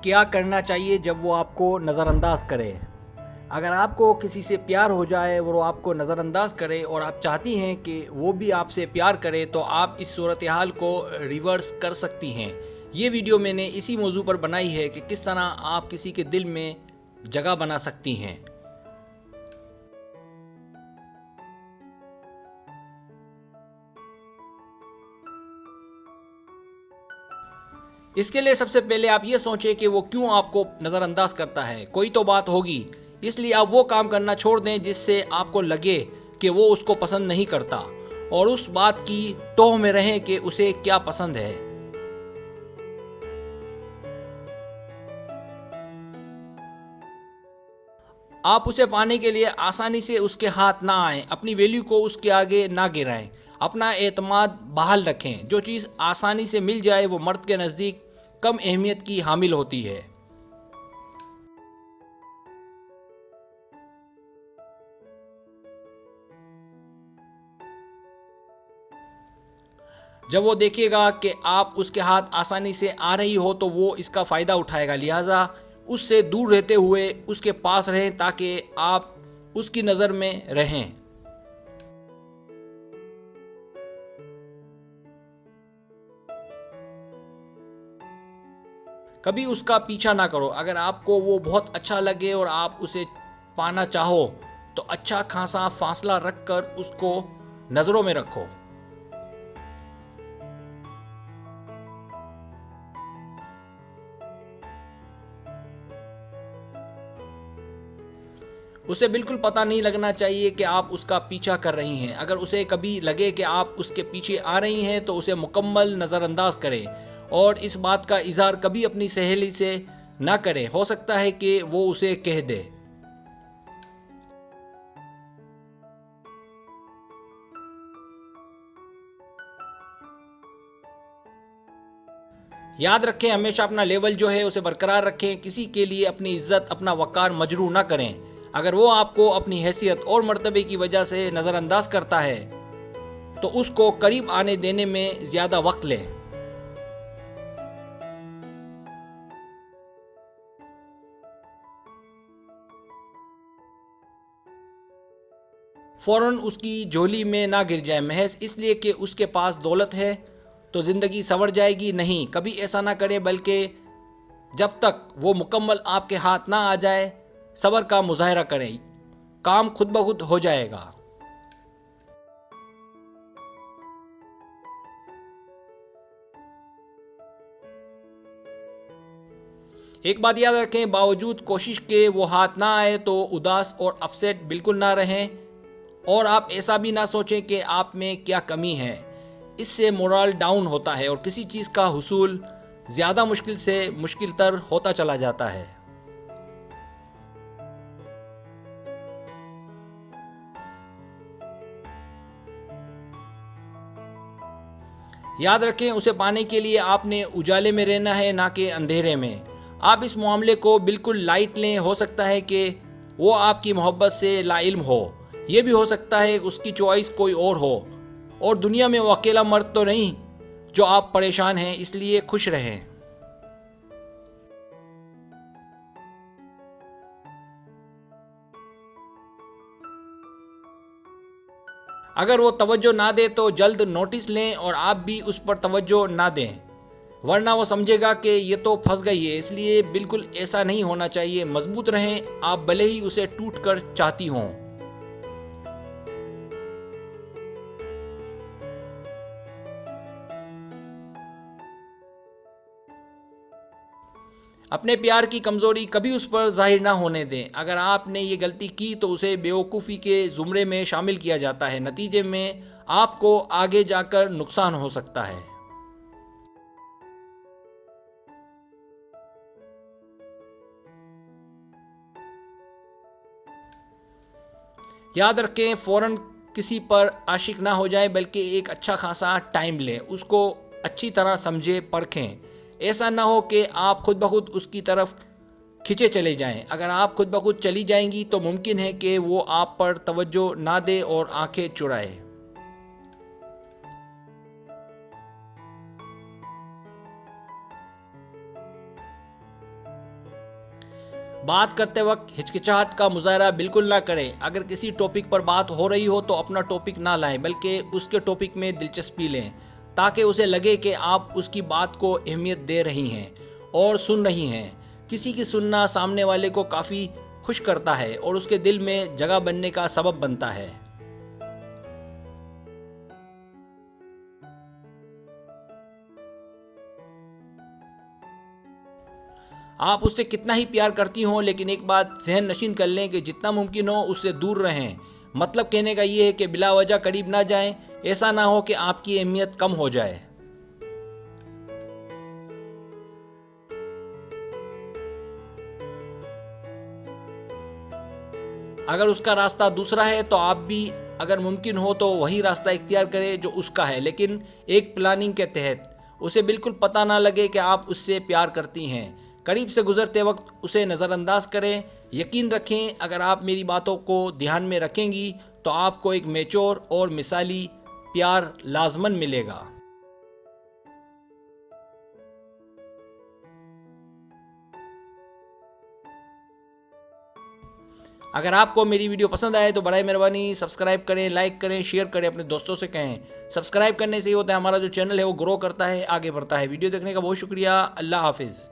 क्या करना चाहिए जब वो आपको नज़रअंदाज करे। अगर आपको किसी से प्यार हो जाए और वो आपको नज़रअंदाज करे और आप चाहती हैं कि वो भी आपसे प्यार करे, तो आप इस सूरत हाल को रिवर्स कर सकती हैं। ये वीडियो मैंने इसी मौजू पर बनाई है कि किस तरह आप किसी के दिल में जगह बना सकती हैं। इसके लिए सबसे पहले आप ये सोचें कि वो क्यों आपको नज़रअंदाज करता है। कोई तो बात होगी, इसलिए आप वो काम करना छोड़ दें जिससे आपको लगे कि वो उसको पसंद नहीं करता, और उस बात की टोह में रहें कि उसे क्या पसंद है। आप उसे पाने के लिए आसानी से उसके हाथ ना आएं, अपनी वैल्यू को उसके आगे ना गिराएं, अपना एतमाद बहाल रखें। जो चीज़ आसानी से मिल जाए वो मर्द के नज़दीक कम अहमियत की हामिल होती है। जब वो देखेगा कि आप उसके हाथ आसानी से आ रही हो तो वो इसका फ़ायदा उठाएगा, लिहाजा उससे दूर रहते हुए उसके पास रहें ताकि आप उसकी नज़र में रहें। कभी उसका पीछा ना करो। अगर आपको वो बहुत अच्छा लगे और आप उसे पाना चाहो तो अच्छा खासा फासला रख कर उसको नज़रों में रखो। उसे बिल्कुल पता नहीं लगना चाहिए कि आप उसका पीछा कर रही हैं। अगर उसे कभी लगे कि आप उसके पीछे आ रही हैं तो उसे मुकम्मल नज़रअंदाज करें और इस बात का इजहार कभी अपनी सहेली से ना करें। हो सकता है कि वो उसे कह दे। याद रखें, हमेशा अपना लेवल जो है उसे बरकरार रखें। किसी के लिए अपनी इज्जत, अपना वक़ार मजरूह ना करें। अगर वो आपको अपनी हैसियत और मर्तबे की वजह से नज़रअंदाज करता है तो उसको करीब आने देने में ज़्यादा वक्त लें। फ़ौरन उसकी झोली में ना गिर जाए महज इसलिए कि उसके पास दौलत है तो ज़िंदगी संवर जाएगी। नहीं, कभी ऐसा ना करें, बल्कि जब तक वो मुकम्मल आपके हाथ ना आ जाए सब्र का मुजाहरा करें। काम खुद ब खुद हो जाएगा। एक बात याद रखें, बावजूद कोशिश के वो हाथ ना आए तो उदास और अपसेट बिल्कुल ना रहें, और आप ऐसा भी ना सोचें कि आप में क्या कमी है। इससे मोरल डाउन होता है और किसी चीज़ का हुसूल ज़्यादा मुश्किल से मुश्किल तर होता चला जाता है। याद रखें, उसे पाने के लिए आपने उजाले में रहना है, ना कि अंधेरे में। आप इस मामले को बिल्कुल लाइट लें। हो सकता है कि वो आपकी मोहब्बत से लाइल्म हो, ये भी हो सकता है उसकी चॉइस कोई और हो, और दुनिया में वो अकेला मर्द तो नहीं जो आप परेशान हैं, इसलिए खुश रहें। अगर वो तवज्जो ना दे तो जल्द नोटिस लें और आप भी उस पर तवज्जो ना दें, वरना वो समझेगा कि ये तो फंस गई है। इसलिए बिल्कुल ऐसा नहीं होना चाहिए। मजबूत रहें, आप भले ही उसे टूट कर चाहती हों। अपने प्यार की कमज़ोरी कभी उस पर जाहिर ना होने दें। अगर आपने ये गलती की तो उसे बेवकूफ़ी के ज़ुमरे में शामिल किया जाता है। नतीजे में आपको आगे जाकर नुकसान हो सकता है। याद रखें, फ़ौरन किसी पर आशिक ना हो जाए, बल्कि एक अच्छा खासा टाइम लें, उसको अच्छी तरह समझें, परखें। ऐसा ना हो कि आप खुद ब खुद उसकी तरफ खिंचे चले जाएं। अगर आप खुद ब खुद चली जाएंगी तो मुमकिन है कि वो आप पर तवज्जो ना दे और आंखें चुराए। बात करते वक्त हिचकिचाहट का मुजाहरा बिल्कुल ना करें। अगर किसी टॉपिक पर बात हो रही हो तो अपना टॉपिक ना लाएं, बल्कि उसके टॉपिक में दिलचस्पी लें, ताकि उसे लगे कि आप उसकी बात को अहमियत दे रही हैं और सुन रही हैं। किसी की सुनना सामने वाले को काफ़ी खुश करता है और उसके दिल में जगह बनने का सबब बनता है। आप उससे कितना ही प्यार करती हों, लेकिन एक बात जहन नशीन कर लें कि जितना मुमकिन हो उससे दूर रहें। मतलब कहने का ये है कि बिला वजह करीब ना जाएं। ऐसा ना हो कि आपकी अहमियत कम हो जाए। अगर उसका रास्ता दूसरा है तो आप भी अगर मुमकिन हो तो वही रास्ता इख्तियार करें जो उसका है, लेकिन एक प्लानिंग के तहत। उसे बिल्कुल पता ना लगे कि आप उससे प्यार करती हैं। करीब से गुजरते वक्त उसे नज़रअंदाज करें। यकीन रखें, अगर आप मेरी बातों को ध्यान में रखेंगी तो आपको एक मैच्योर और मिसाली प्यार लाजमन मिलेगा। अगर आपको मेरी वीडियो पसंद आए तो बराए मेहरबानी सब्सक्राइब करें, लाइक करें, शेयर करें, अपने दोस्तों से कहें। सब्सक्राइब करने से ही होता है हमारा जो चैनल है वो ग्रो करता है, आगे बढ़ता है। वीडियो देखने का बहुत शुक्रिया। अल्लाह हाफिज़।